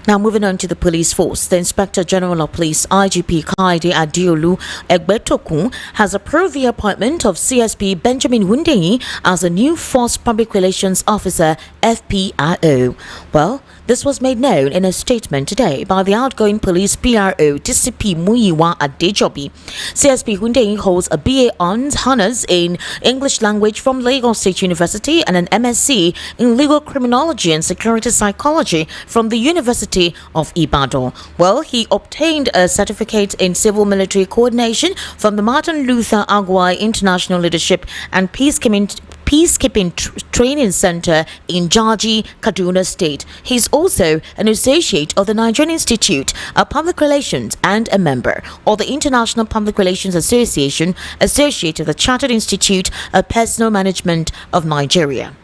Now, moving on to the police force, the Inspector General of Police, IGP Kaide Adiolu Egbetokun, has approved the appointment of CSP Benjamin Hundeyi as a new Force Public Relations Officer, FPRO. Well, this was made known in a statement today by the outgoing police PRO, DCP Muyiwa Adejobi. CSP Hundeyi holds a BA Honours in English Language from Lagos State University and an MSc in Legal Criminology and Security Psychology from the University of Ibadan. Well, he obtained a certificate in Civil Military Coordination from the Martin Luther Agwai International Leadership and Peacekeeping Training Center in Jaji, Kaduna State. He's also an associate of the Nigerian Institute of Public Relations and a member of the International Public Relations Association, associate of the Chartered Institute of Personal Management of Nigeria.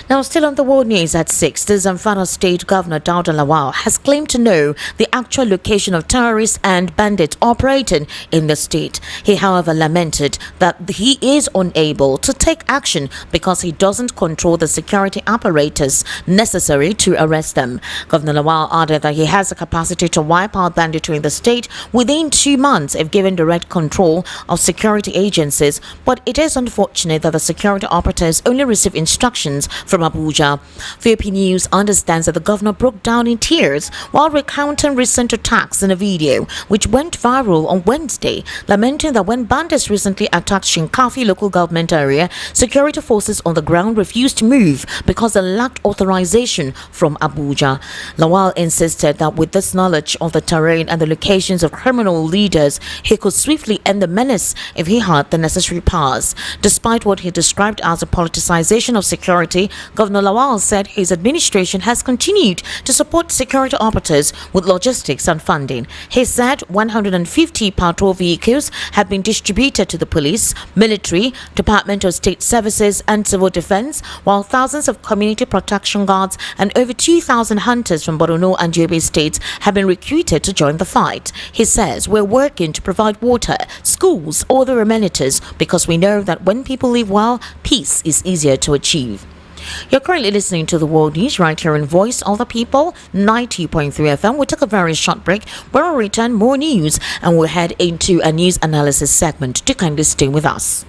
Now, still on the world news at 6, the Zamfara State Governor Dauda Lawal has claimed to know the actual location of terrorists and bandits operating in the state. He, however, lamented that he is unable to take action because he doesn't control the security apparatus necessary to arrest them. Governor Lawal added that he has the capacity to wipe out banditry in the state within 2 months if given direct control of security agencies, but it is unfortunate that the security operatives only receive instructions from Abuja. VP News understands that the governor broke down in tears while recounting recent attacks in a video which went viral on Wednesday, lamenting that when bandits recently attacked Shinkafi local government area, security forces on the ground refused to move because they lacked authorization from Abuja. Lawal insisted that with this knowledge of the terrain and the locations of criminal leaders, he could swiftly end the menace if he had the necessary powers. Despite what he described as a politicization of security, Governor Lawal said his administration has continued to support security operatives with logistics and funding. He said 150 patrol vehicles have been distributed to the police, military, Department of State Services and Civil Defense, while thousands of community protection guards and over 2,000 hunters from Borno and Yobe states have been recruited to join the fight. He says, "We're working to provide water, schools, other amenities because we know that when people live well, peace is easier to achieve." You're currently listening to the World News right here in Voice of the People, 90.3 FM. We'll take a very short break. When we return, more news, and we'll head into a news analysis segment. Do kindly stay with us.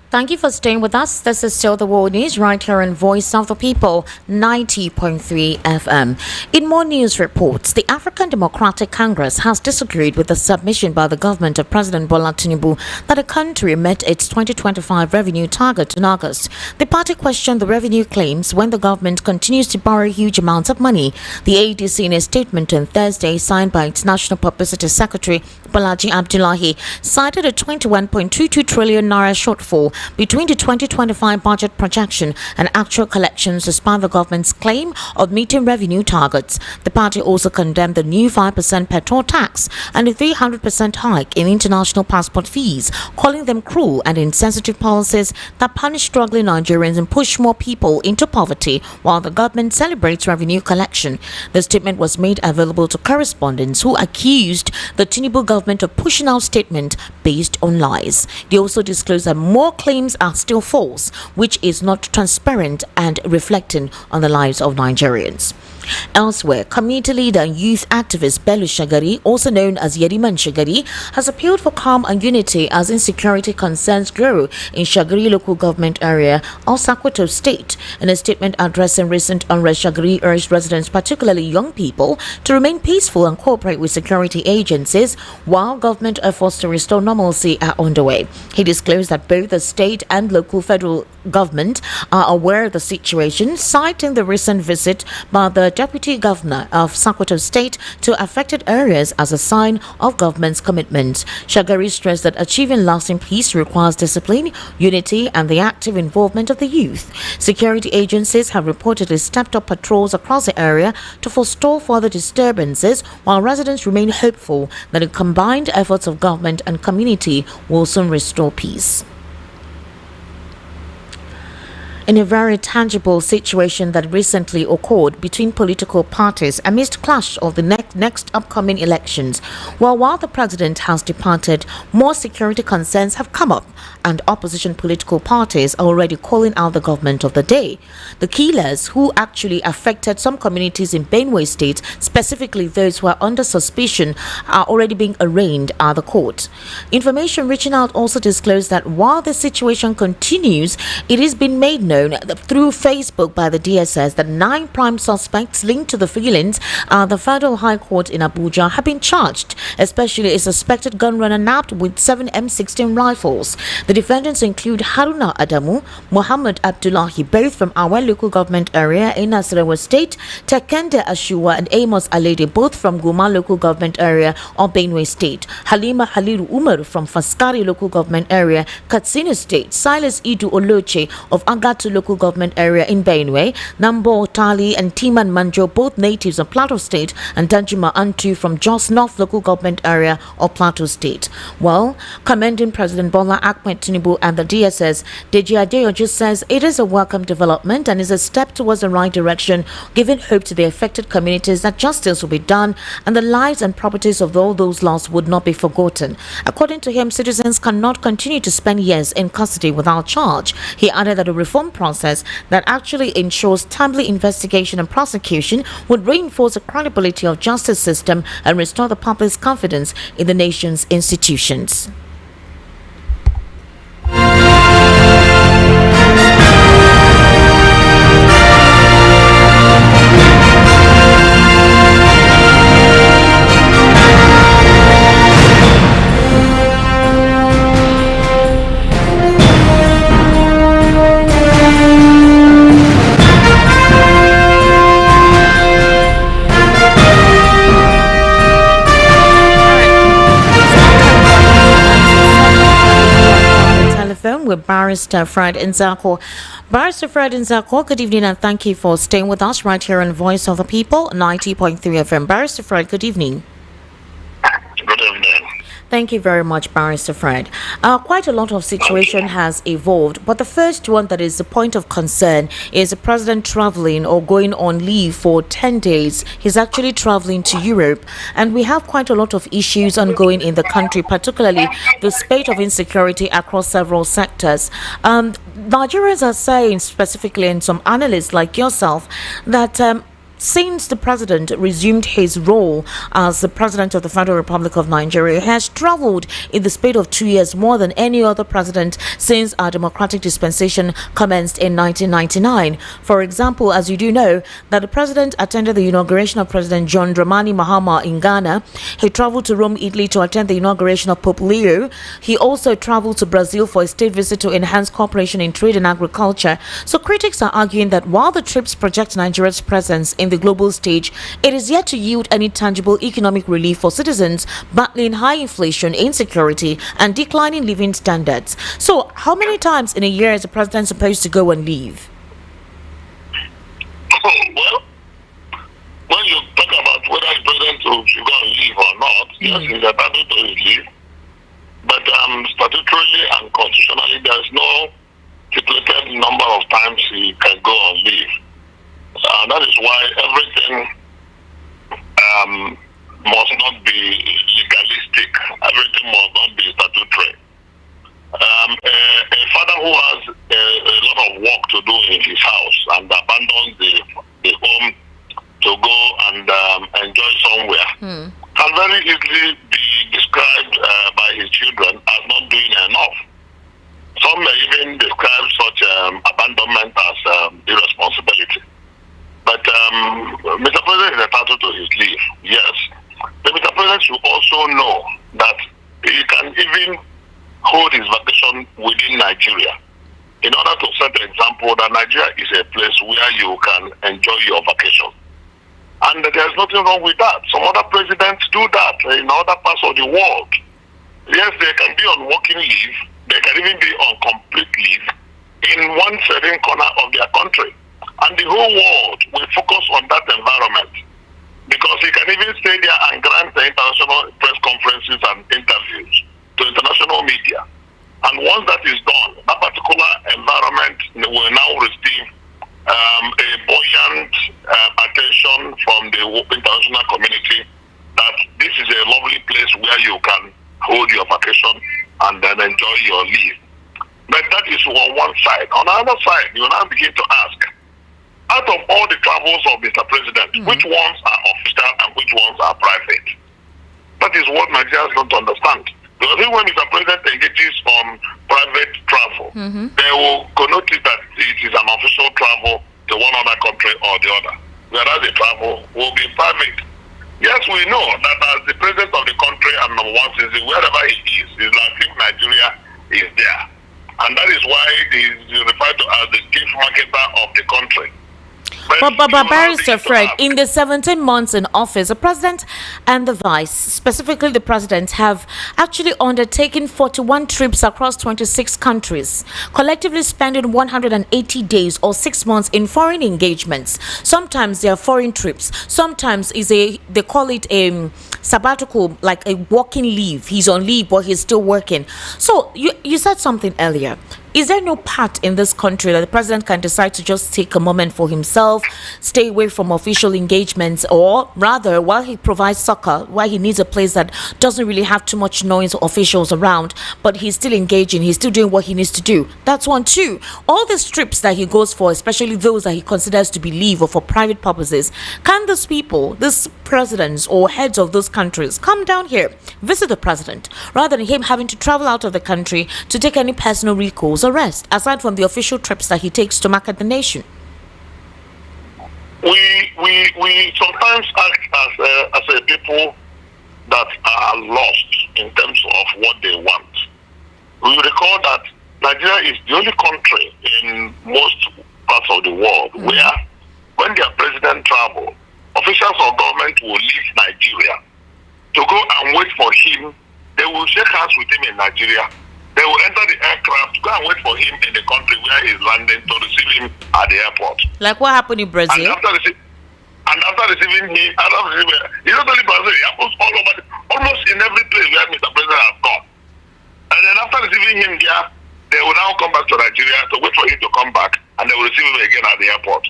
Thank you for staying with us. This is still the World News right here in Voice of the People, 90.3 FM. In more news reports, the African Democratic Congress has disagreed with the submission by the government of President Bola Tinubu that the country met its 2025 revenue target in August. The party questioned the revenue claims when the government continues to borrow huge amounts of money. The ADC, in a statement on Thursday signed by its National Publicity Secretary Bolaji Abdullahi cited a 21.22 trillion naira shortfall between the 2025 budget projection and actual collections as part of the government's claim of meeting revenue targets. The party also condemned the new 5% petrol tax and the 300% hike in international passport fees, calling them cruel and insensitive policies that punish struggling Nigerians and push more people into poverty while the government celebrates revenue collection. The statement was made available to correspondents who accused the Tinubu government of pushing out statements based on lies. They also disclosed that more claims are still false, which is not transparent and reflecting on the lives of Nigerians. Elsewhere, community leader and youth activist Bello Shagari, also known as Yeriman Shagari, has appealed for calm and unity as insecurity concerns grow in Shagari local government area of Sokoto state. In a statement addressing recent unrest, Shagari urged residents, particularly young people, to remain peaceful and cooperate with security agencies while government efforts to restore normalcy are underway. He disclosed that both the state and local federal government are aware of the situation, citing the recent visit by the Deputy Governor of Sokoto State to affected areas as a sign of government's commitment. Shagari stressed that achieving lasting peace requires discipline, unity, and the active involvement of the youth. Security agencies have reportedly stepped up patrols across the area to forestall further disturbances, while residents remain hopeful that the combined efforts of government and community will soon restore peace. In a very tangible situation that recently occurred between political parties amidst clash of the next upcoming elections. While the president has departed, more security concerns have come up and opposition political parties are already calling out the government of the day. The killers who actually affected some communities in Benue State, specifically those who are under suspicion, are already being arraigned at the court. Information reaching out also disclosed that while the situation continues, it has been made known through Facebook by the DSS that 9 prime suspects linked to the killings at the Federal High Court in Abuja have been charged, especially a suspected gun runner nabbed with 7 M16 rifles. The defendants include Haruna Adamu, Muhammad Abdullahi, both from our local government area in Nasarawa State, Tekende Ashua and Amos Alede, both from Guma local government area of Benue State, Halima Haliru Umar from Faskari local government area, Katsina State, Silas Idu Oloche of Agatu local government area in Benue, Nambo Tali and Timan Manjo, both natives of Plateau State, and Danjuma Antu from Jos North local government area of Plateau State. Well, commending President Bola Ahmed Tinubu and the DSS, Deji Adeojo says it is a welcome development and is a step towards the right direction, giving hope to the affected communities that justice will be done and the lives and properties of all those lost would not be forgotten. According to him, citizens cannot continue to spend years in custody without charge. He added that a reform process that actually ensures timely investigation and prosecution would reinforce the credibility of justice system and restore the public's confidence in the nation's institutions. With Barrister Fred Nzako. Barrister Fred Nzako, good evening and thank you for staying with us right here on Voice of the People, 90.3 FM. Barrister Fred, good evening. Good evening. Thank you very much, Barrister Fred. Quite a lot of situation has evolved, but the first one that is the point of concern is the president traveling or going on leave for 10 days. He's actually traveling to Europe, and we have quite a lot of issues ongoing in the country, particularly the spate of insecurity across several sectors. Nigerians are saying, specifically, and some analysts like yourself, that since the president resumed his role as the president of the Federal Republic of Nigeria, he has traveled in the space of 2 years more than any other president since our democratic dispensation commenced in 1999. For example, as you do know, that the president attended the inauguration of President John Dramani Mahama in Ghana. He traveled to Rome, Italy to attend the inauguration of Pope Leo. He also traveled to Brazil for a state visit to enhance cooperation in trade and agriculture. So critics are arguing that while the trips project Nigeria's presence in in the global stage, it is yet to yield any tangible economic relief for citizens battling high inflation, insecurity, and declining living standards. So, how many times in a year is the president supposed to go and leave? Well, when you talk about whether the president should go and leave or not, yes, he's entitled to his leave. But statutorily and constitutionally, there's no stipulated number of times he can go on leave. That is why everything must not be legalistic. Everything must not be statutory. A father who has a lot of work to do in his house and abandons the home to go and enjoy somewhere can very easily be described by his children as not doing enough. Some may even describe such abandonment as irresponsibility. But Mr. President is entitled to his leave, yes. But Mr. President should also know that he can even hold his vacation within Nigeria in order to set an example that Nigeria is a place where you can enjoy your vacation. And there's nothing wrong with that. Some other presidents do that in other parts of the world. Yes, they can be on working leave. They can even be on complete leave in one certain corner of their country. And the whole world will focus on that environment. Because he can even stay there and grant the international press conferences and interviews to international media. And once that is done, that particular environment will now receive a buoyant attention from the international community that this is a lovely place where you can hold your vacation and then enjoy your leave. But that is on one side. On the other side, you now begin to ask, out of all the travels of Mr. President, which ones are official and which ones are private? That is what Nigerians don't understand. Because when Mr. President engages on private travel, they will connote it that it is an official travel to one other country or the other. Whereas the travel will be private. Yes, we know that as the president of the country and number one citizen, wherever he is like if Nigeria is there. And that is why he is referred to as the chief marketer of the country. But Barrister Fred, in the 17 months in office, the president and the vice, specifically the president, have actually undertaken 41 trips across 26 countries, collectively spending 180 days or 6 months in foreign engagements. Sometimes they are foreign trips. Sometimes they call it a sabbatical, like a working leave. He's on leave, but he's still working. So you said something earlier. Is there no part in this country that the president can decide to just take a moment for himself, stay away from official engagements, or rather, while he provides succor, while he needs a place that doesn't really have too much noise or officials around, but he's still engaging, he's still doing what he needs to do? That's one. Two, all these trips that he goes for, especially those that he considers to be leave or for private purposes, can these people, these presidents or heads of those countries, come down here, visit the president, rather than him having to travel out of the country to take any personal recourse or rest, aside from the official trips that he takes to market the nation? We sometimes act as a people that are lost in terms of what they want. We recall that Nigeria is the only country in most parts of the world where, when their president travel, officials of government will leave Nigeria to go and wait for him. They will shake hands with him in Nigeria. They will enter the aircraft to go and wait for him in the country where he's landing to receive him at the airport. Like what happened in Brazil? And after receiving him, it's not only Brazil, it happens all over, almost in every place where Mr. President has gone. And then after receiving him here, they will now come back to Nigeria to wait for him to come back, and they will receive him again at the airport.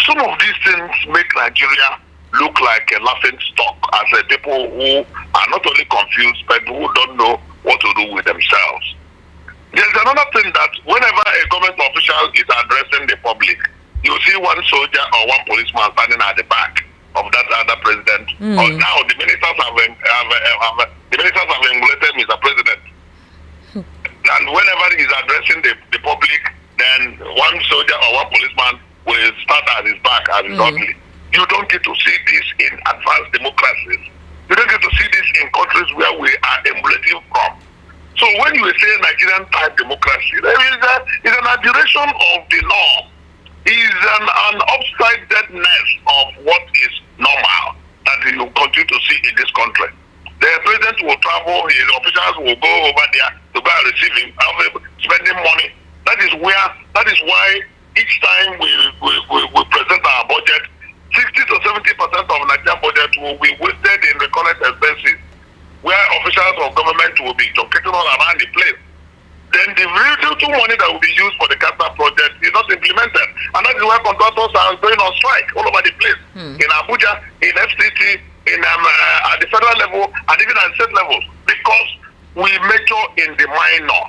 Some of these things make Nigeria look like a laughing stock as a people who are not only confused, but who don't know what to do with themselves. There's another thing that whenever a government official is addressing the public, you see one soldier or one policeman standing at the back of that other president. Or now the ministers have emulated Mr. President. And whenever he's addressing the public, then one soldier or one policeman will start at his back as his ugly. You don't get to see this in advanced democracies. You don't get to see this in countries where we are emulating from. So when you say Nigerian type democracy, there is an aberration of the norm. It is an upside deadness where contractors are going on strike all over the place. In Abuja, in FCT, at the federal level, and even at state levels, because we major in the minor.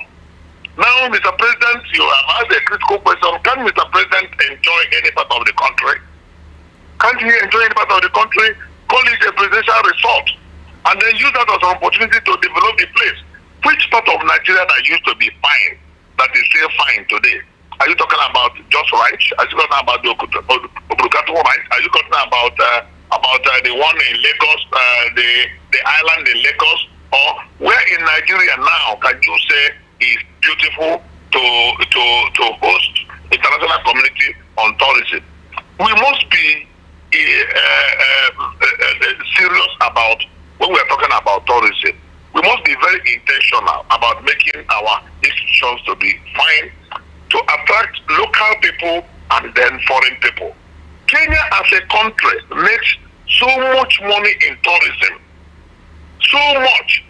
Now, Mr. President, you have asked a critical question. Can Mr. President enjoy any part of the country? Can't he enjoy any part of the country? Call it a presidential resort, and then use that as an opportunity to develop the place. Which part of Nigeria that used to be fine, that is still fine today? Are you talking about just rights? Are you talking about the Obrukatu rights? Are you talking about the one in Lagos, the island in Lagos, or where in Nigeria now can you say is beautiful to host international community on tourism? We must be serious about when we are talking about tourism. We must be very intentional about making our institutions to be fine, to attract local people and then foreign people. Kenya as a country makes so much money in tourism. So much.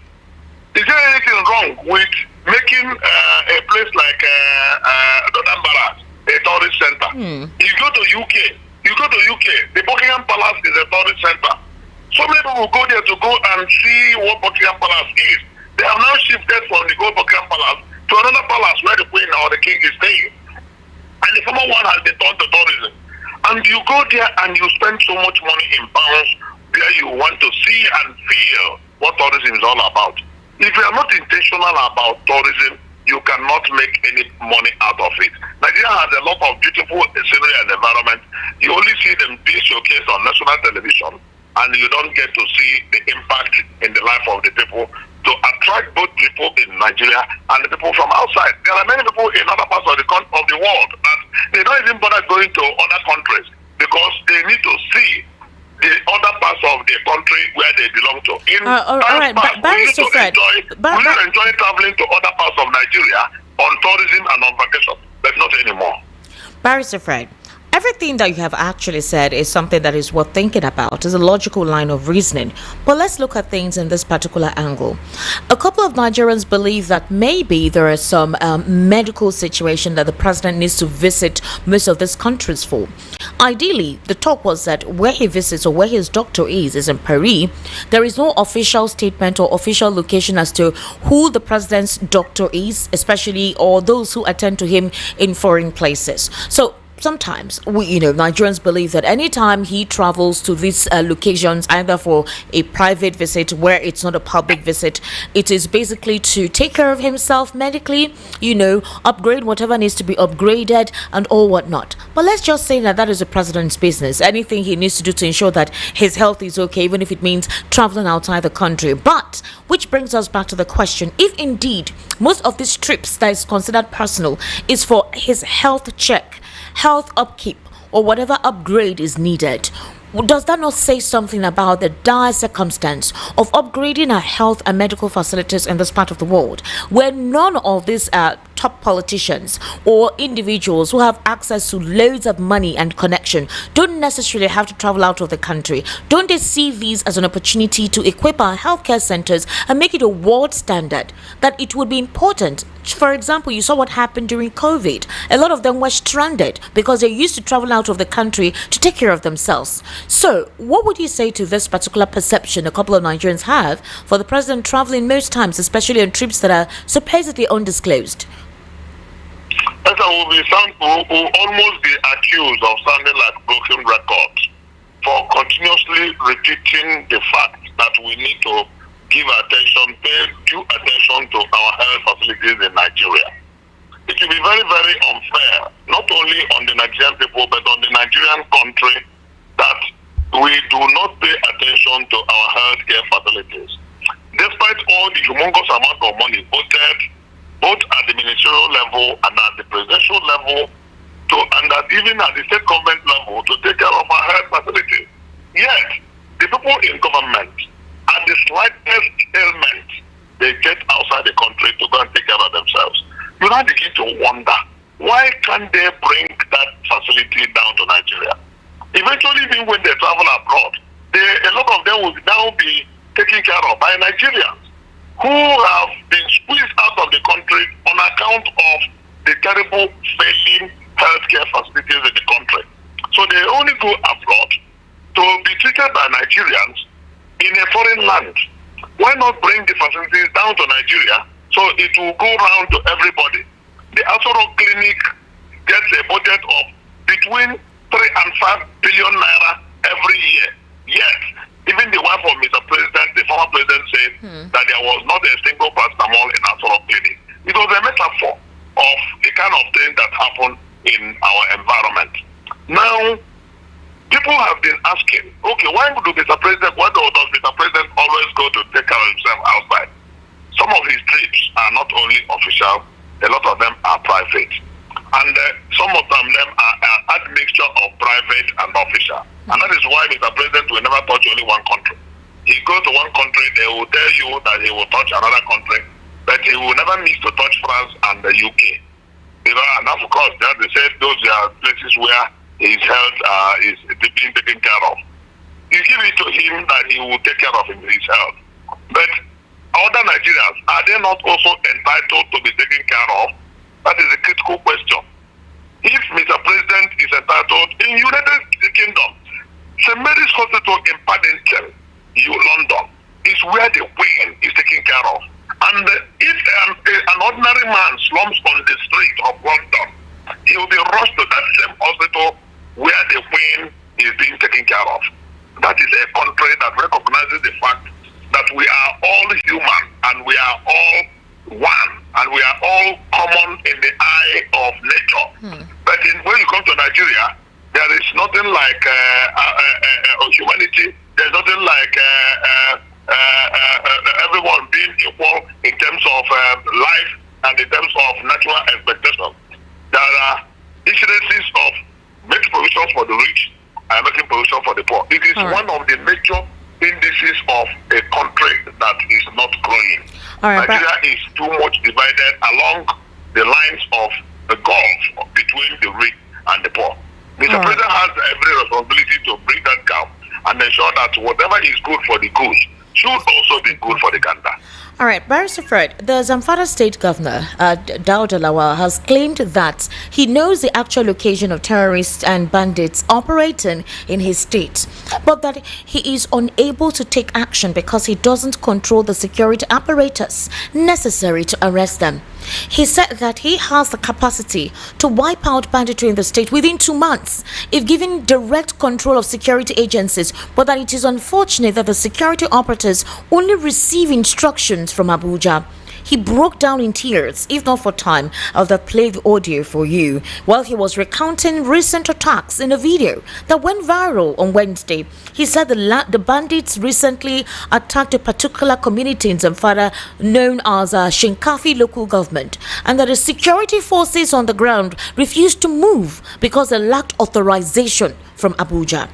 Is there anything wrong with making a place like Zamfara a tourist center? You go to UK, the Buckingham Palace is a tourist center. So many people go there to go and see what Buckingham Palace is. They have now shifted from the Buckingham Palace to another palace where the Queen or the King is staying. And the former one has been turned to tourism. And you go there and you spend so much money in pounds where you want to see and feel what tourism is all about. If you are not intentional about tourism, you cannot make any money out of it. Nigeria has a lot of beautiful scenery and environment. You only see them being showcased on national television, and you don't get to see the impact in the life of the people to attract both people in Nigeria and the people from outside. There are many people in other parts of the world that they don't even bother going to other countries because they need to see the other parts of the country where they belong to. All right, Barrister Fred. We need to enjoy traveling to other parts of Nigeria on tourism and on vacation, but not anymore. Barrister Fred, everything that you have actually said is something that is worth thinking about. It's a logical line of reasoning. But let's look at things in this particular angle. A couple of Nigerians believe that maybe there are some medical situation that the president needs to visit most of these countries for. Ideally, the talk was that where he visits or where his doctor is in Paris. There is no official statement or official location as to who the president's doctor is, especially or those who attend to him in foreign places. So sometimes Nigerians believe that anytime he travels to these locations, either for a private visit where it's not a public visit, it is basically to take care of himself medically, upgrade whatever needs to be upgraded and all whatnot. But let's just say that is the president's business. Anything he needs to do to ensure that his health is okay, even if it means traveling outside the country. But which brings us back to the question, if indeed most of these trips that is considered personal is for his health check, health upkeep, or whatever upgrade is needed, does that not say something about the dire circumstance of upgrading our health and medical facilities in this part of the world, where none of these top politicians or individuals who have access to loads of money and connection don't necessarily have to travel out of the country? Don't they see these as an opportunity to equip our healthcare centers and make it a world standard? That it would be important. For example, you saw what happened during COVID. A lot of them were stranded because they used to travel out of the country to take care of themselves. So, what would you say to this particular perception a couple of Nigerians have for the president traveling most times, especially on trips that are supposedly undisclosed? Will almost be accused of sounding like broken records for continuously repeating the fact that we need to give attention, pay due attention to our health facilities in Nigeria. It will be very, very unfair, not only on the Nigerian people, but on the Nigerian country, that we do not pay attention to our healthcare facilities. Despite all the humongous amount of money voted, both at the ministerial level and at the presidential level, and that even at the state government level, to take care of our health facilities. Yet, the people in government, at the slightest ailment, they get outside the country to go and take care of themselves. You now begin to wonder, why can't they bring that facility down to Nigeria? Eventually, even when they travel abroad, a lot of them will now be taken care of by Nigerians who have been squeezed out of the country on account of the terrible failing healthcare facilities in the country. they only go abroad to be treated by Nigerians in a foreign land. Why not bring the facilities down to Nigeria so it will go round to everybody? The Asoro Clinic gets a budget of between 3 and 5 billion naira every year. Yet, even the wife of Mr. President, the former president, said that there was not a single paracetamol in Asoro Clinic. It was a metaphor of the kind of thing that happened in our environment. Now, people have been asking, okay, why does Mr. President always go to take care of himself outside? Some of his trips are not only official, a lot of them are private. And some of them are an admixture of private and official. And that is why Mr. President will never touch only one country. He goes to one country, they will tell you that he will touch another country, but he will never miss to touch France and the UK. You know, and of course, they said those are places where his health is being taken care of. You give it to him that he will take care of his health. But other Nigerians, are they not also entitled to be taken care of? That is a critical question. If Mr. President is entitled, in United Kingdom, St. Mary's Hospital in Paddington, London, is where the Queen is taken care of. And if an ordinary man slumps on the street of London, he will be rushed to that same hospital where the Queen is being taken care of. That is a country that recognizes the fact that we are all human and we are all one and we are all common in the eye of nature. But when you come to Nigeria, there is nothing like humanity. There's nothing like everyone being equal in terms of life and in terms of natural expectations. There are incidences of making provisions for the rich and making provisions for the poor. It is one of the major indices of a country that is not growing. Nigeria is too much divided along the lines of the gulf between the rich and the poor. Mr. President has every responsibility to bring that gap and ensure that whatever is good for the goose should also be good for the gander. All right, Barrister Fred, the Zamfara State Governor, Daud Lawal, has claimed that he knows the actual location of terrorists and bandits operating in his state, but that he is unable to take action because he doesn't control the security apparatus necessary to arrest them. He said that he has the capacity to wipe out banditry in the state within 2 months if given direct control of security agencies, but that it is unfortunate that the security operatives only receive instructions from Abuja. He broke down in tears. If not for time, I'll play the audio for you while he was recounting recent attacks in a video that went viral on Wednesday. He said the bandits recently attacked a particular community in Zamfara known as Shinkafi local government, and that the security forces on the ground refused to move because they lacked authorization from Abuja.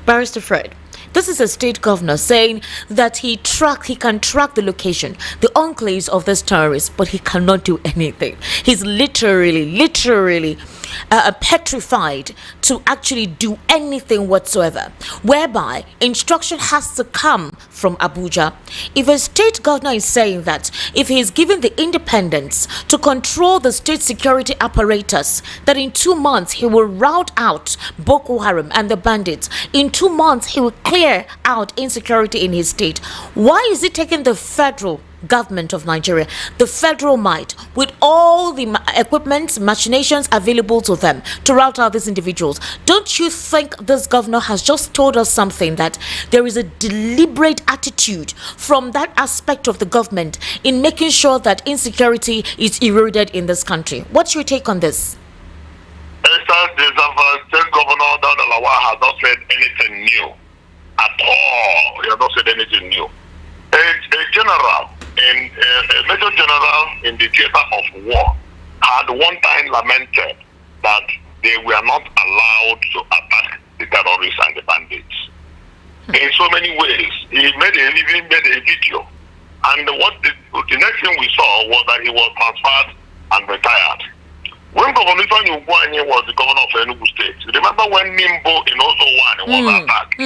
Barrister Fred, this is a state governor saying that he can track the location, the enclaves of this terrorist, but he cannot do anything. He's literally petrified to actually do anything whatsoever, whereby instruction has to come from Abuja. If a state governor is saying that if he is given the independence to control the state security apparatus, that in 2 months he will rout out Boko Haram and the bandits, in 2 months he will clear out insecurity in his state, why is he taking the federal government of Nigeria, the federal might, with all the equipment, machinations available to them to rout out these individuals? Don't you think this governor has just told us something, that there is a deliberate attitude from that aspect of the government in making sure that insecurity is eroded in this country? What's your take on this? The Zamfara State Governor Daud Lawal has not said anything new at all. He has not said anything new. A major general in the theater of war had one time lamented that they were not allowed to attack the terrorists and the bandits. In so many ways, he even made a video. And the next thing we saw was that he was transferred and retired. When Governor Ugwuanyi was the governor of Enugu State, remember when Nimbo in Ozo 1 was attacked?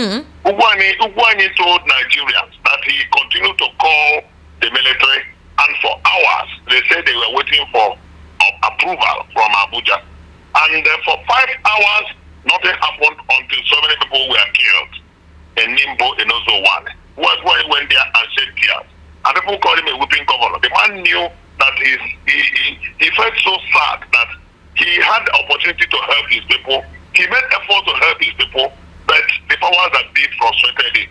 Ugwuanyi told Nigerians that he continued to call the military, and for hours they said they were waiting for approval from Abuja. And for 5 hours Nothing happened until so many people were killed in Nimbo in Ozo 1. Was why he went there and shed tears. And people called him a whipping governor. The man knew that he felt so sad that he had the opportunity to help his people. He made effort to help his people, but the powers that be frustrated it.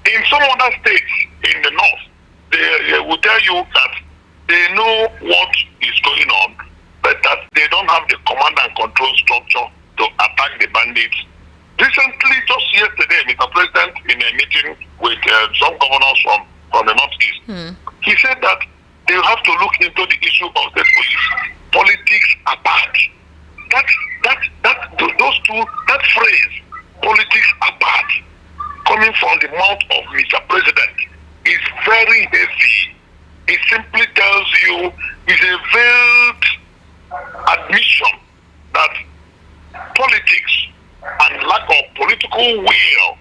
In some other states in the north, they will tell you that they know what is going on, but that they don't have the command and control structure to attack the bandits. Recently, just yesterday, Mr. President, in a meeting with some governors from the Northeast, he said that they have to look into the issue of the police. Politics apart. That phrase, politics apart, coming from the mouth of Mr. President, is very heavy. It simply tells you, it's a veiled admission that politics and lack of political will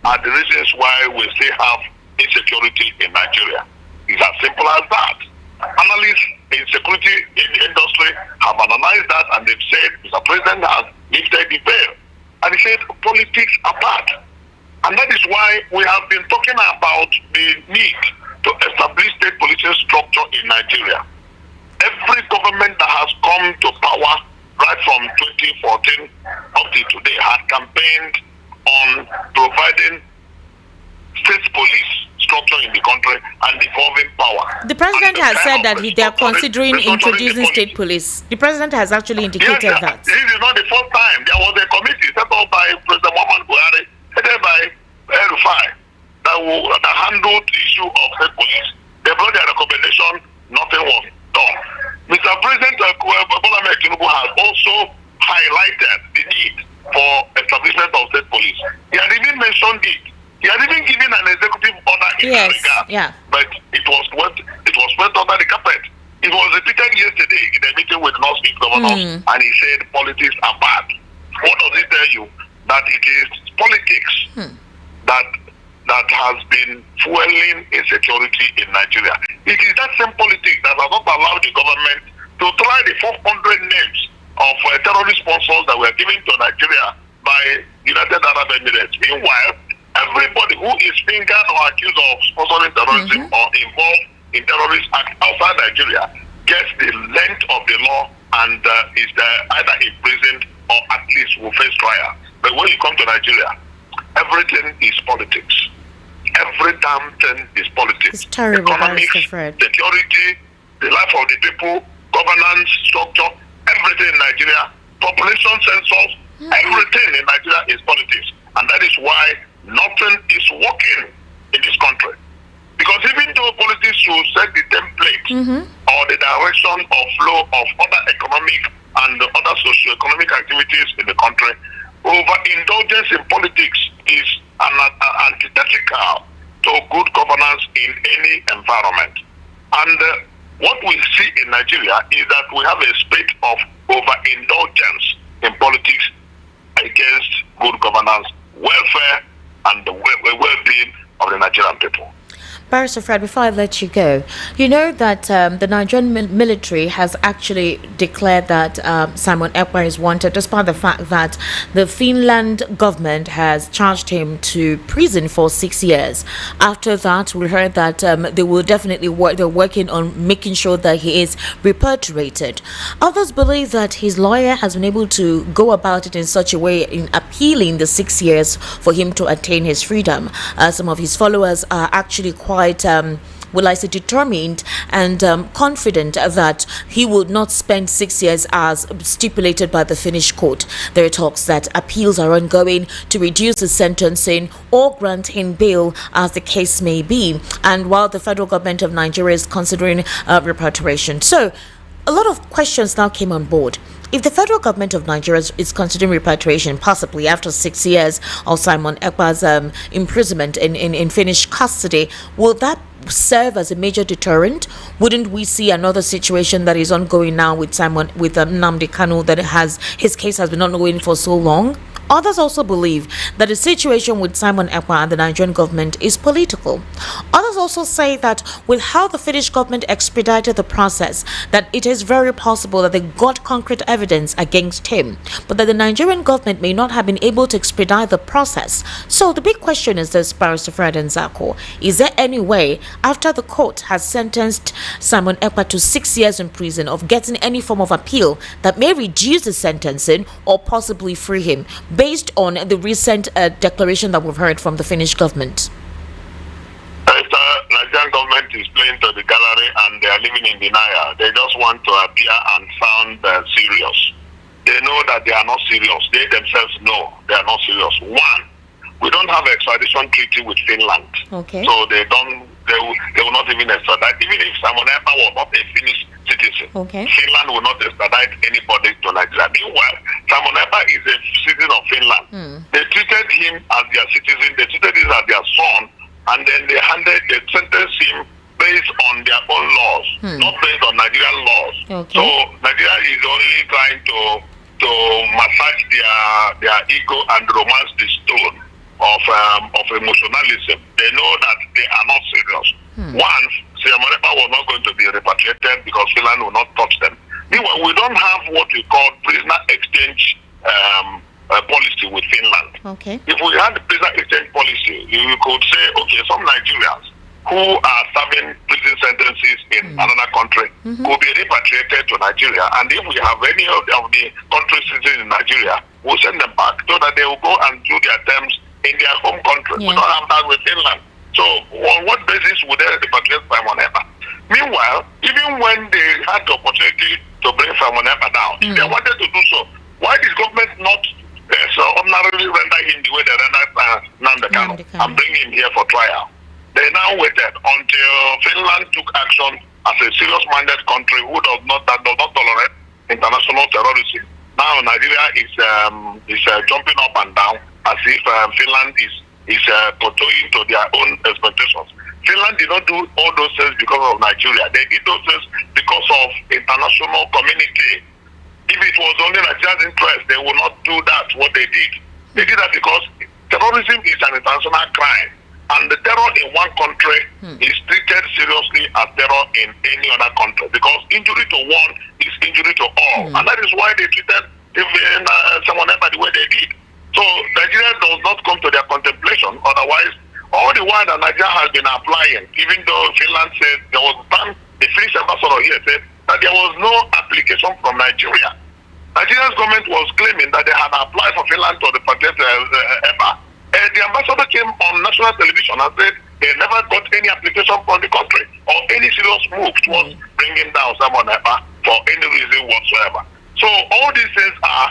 are the reasons why we still have insecurity in Nigeria. It's as simple as that. Analysts in security in the industry have analyzed that, and they've said Mr. President has lifted the veil. And he said politics apart. And that is why we have been talking about the need to establish state policing structure in Nigeria. Every government that has come to power right from 2014 up to today had campaigned on providing state police structure in the country and devolving power. The president has said that they are considering introducing state police. The president has actually indicated that. This is not the first time. There was a committee set up by President Muhammad Buhari, headed by Rufai, that handled the issue of state police. They brought their recommendation, nothing was done. Mr. President Bola Ahmed Tinubu has also highlighted the need for establishment of state police. He had even mentioned it. He had even given an executive order in that regard. But it was swept under the carpet. It was repeated yesterday in a meeting with North-East governors, and he said politics are bad. What does it tell you? That it is politics that has been fueling insecurity in Nigeria. It is that same politics that has not allowed the government to try the 400 names of terrorist sponsors that were given to Nigeria by United Arab Emirates. Meanwhile, everybody who is fingered or accused of sponsoring terrorism or involved in terrorist acts outside Nigeria gets the length of the law and is either imprisoned or at least will face trial. But when you come to Nigeria, everything is politics. Every damn thing is politics. It's terrible, economics, security, the life of the people, governance, structure, everything in Nigeria, population census, everything in Nigeria is politics. And that is why nothing is working in this country. Because even though politics should set the template or the direction of flow of other economic and other socio-economic activities in the country, overindulgence in politics is antithetical to good governance in any environment. And what we see in Nigeria is that we have a spate of overindulgence in politics against good governance, welfare, and the well-being of the Nigerian people. Barrister Fred, before I let you go, you know that the Nigerian military has actually declared that Simon Ekpa is wanted, despite the fact that the Finland government has charged him to prison for 6 years. After that, we heard that they will definitely they're working on making sure that he is repatriated. Others believe that his lawyer has been able to go about it in such a way in appealing the 6 years for him to attain his freedom. Some of his followers are actually quite determined and confident that he will not spend 6 years as stipulated by the Finnish court. There are talks that appeals are ongoing to reduce the sentencing or grant him bail, as the case may be, and while the federal government of Nigeria is considering repatriation. So a lot of questions now came on board. If the federal government of Nigeria is considering repatriation, possibly after 6 years of Simon Ekpa's imprisonment in Finnish custody, will that serve as a major deterrent? Wouldn't we see another situation that is ongoing now with Nnamdi Kanu, that his case has been ongoing for so long? Others also believe that the situation with Simon Ekpa and the Nigerian government is political. Others also say that with how the Finnish government expedited the process, that it is very possible that they got concrete evidence against him, but that the Nigerian government may not have been able to expedite the process. So the big question is this, Barrister Fred Nzako, is there any way, after the court has sentenced Simon Ekpa to 6 years in prison, of getting any form of appeal that may reduce the sentencing or possibly free him, based on the recent declaration that we've heard from the Finnish government? The Nigerian government is playing to the gallery and they are living in denial. They just want to appear and sound serious. They know that they are not serious. They themselves know they are not serious. One, we don't have an extradition treaty with Finland. Okay. So they will not even extradite. Even if Simon Ekpa was not a Finnish citizen, okay, Finland will not extradite anybody to Nigeria. Meanwhile, Simon Ekpa is a citizen of Finland. They treated him as their citizen, they treated him as their son, and then they sentenced him based on their own laws, not based on Nigerian laws. Okay. So Nigeria is only trying to massage their ego and romance the stone of emotionalism. They know that they are not serious. Once, Simon Ekpa was not going to be repatriated because Finland will not touch them. Meanwhile, we don't have what we call prisoner exchange policy with Finland. Okay. If we had the prisoner exchange policy, you could say, okay, some Nigerians who are serving prison sentences in another country could be repatriated to Nigeria, and if we have any of the country citizens in Nigeria, we'll send them back so that they will go and do their terms in their home country. Yeah. We don't have that with Finland. So on what basis would they repatriate Simon Ekpa? Meanwhile, even when they had the opportunity to bring Simon Ekpa down, if they wanted to do so, why did government not ordinarily render him the way they rendered Nnamdi Kanu and bring him here for trial? They now waited until Finland took action as a serious-minded country who does not tolerate international terrorism. Now Nigeria is jumping up and down as if Finland is kowtowing to their own expectations. Finland did not do all those things because of Nigeria. They did those things because of international community. If it was only Nigeria's interest, they would not do that, what they did. They did that because terrorism is an international crime. And the terror in one country is treated seriously as terror in any other country. Because injury to one is injury to all. And that is why they treated someone else the way they did. So Nigeria does not come to their contemplation. Otherwise, all the while that Nigeria has been applying, even though Finland said there was time, the Finnish ambassador here said that there was no application from Nigeria. Nigeria's government was claiming that they had applied for Finland to the protect Ekpa. The ambassador came on national television and said they never got any application from the country or any serious move towards bringing down Simon Ekpa for any reason whatsoever. So all these things are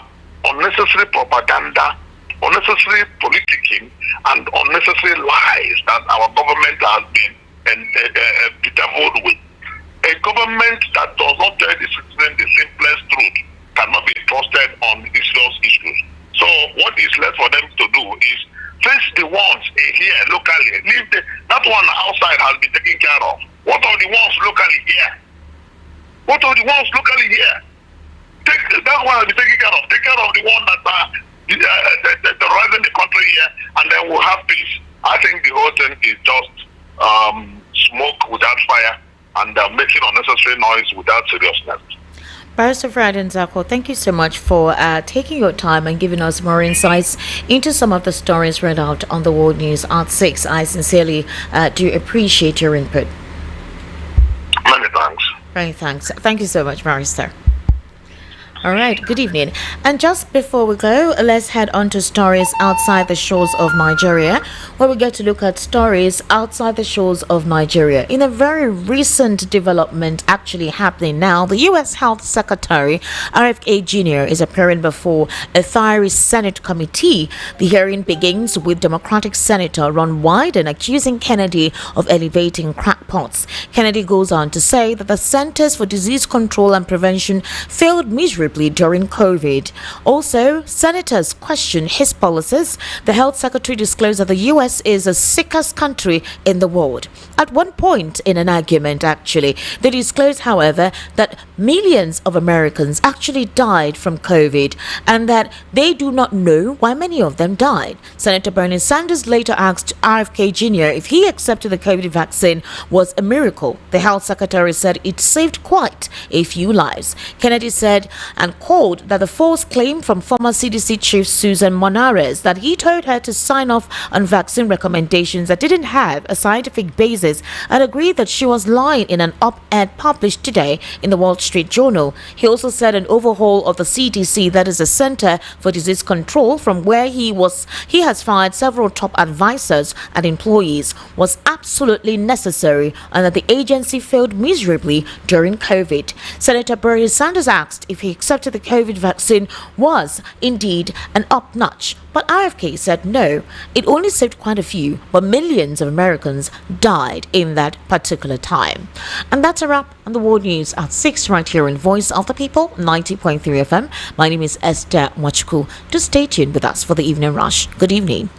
unnecessary propaganda, unnecessary politicking, and unnecessary lies that our government has been bedeviled with. A government that does not tell the citizen the simplest truth cannot be trusted on serious issues. So what is left for them to do is face the ones here locally. That one outside has been taken care of. What of the ones locally here? What of the ones locally here? That one has been taken care of. Take care of the one that are terrorizing the country here, and then we'll have peace. I think the whole thing is just smoke without fire and making unnecessary noise without seriousness. Barrister Fred Nzako, thank you so much for taking your time and giving us more insights into some of the stories read out on the World News at 6. I sincerely do appreciate your input. Many thanks. Many thanks. Thank you so much, Barrister. All right, good evening. And just before we go, let's head on to stories outside the shores of Nigeria, where we get to look at stories outside the shores of Nigeria. In a very recent development actually happening now, the U.S. Health Secretary, RFK Jr., is appearing before a fiery Senate committee. The hearing begins with Democratic Senator Ron Wyden accusing Kennedy of elevating crackpots. Kennedy goes on to say that the Centers for Disease Control and Prevention failed miserably miserably during COVID. Also, senators question his policies. The health secretary disclosed that the U.S. is the sickest country in the world. At one point in an argument, actually, they disclosed, however, that millions of Americans actually died from COVID and that they do not know why many of them died. Senator Bernie Sanders later asked RFK Jr. if he accepted the COVID vaccine was a miracle. The health secretary said it saved quite a few lives. Kennedy said and called that the false claim from former CDC chief Susan Monares that he told her to sign off on vaccine recommendations that didn't have a scientific basis, and agreed that she was lying in an op-ed published today in the Wall Street Journal. He also said an overhaul of the CDC, that is the Center for Disease Control, from where he has fired several top advisors and employees, was absolutely necessary, and that the agency failed miserably during COVID. Senator Bernie Sanders asked if he accepted the COVID vaccine was indeed an up-notch, but RFK said no, it only saved quite a few, but millions of Americans died in that particular time. And that's a wrap on the world news at 6 right here in Voice of the People, 90.3 FM. My name is Esther Mwachukwu. Do stay tuned with us for the evening rush. Good evening.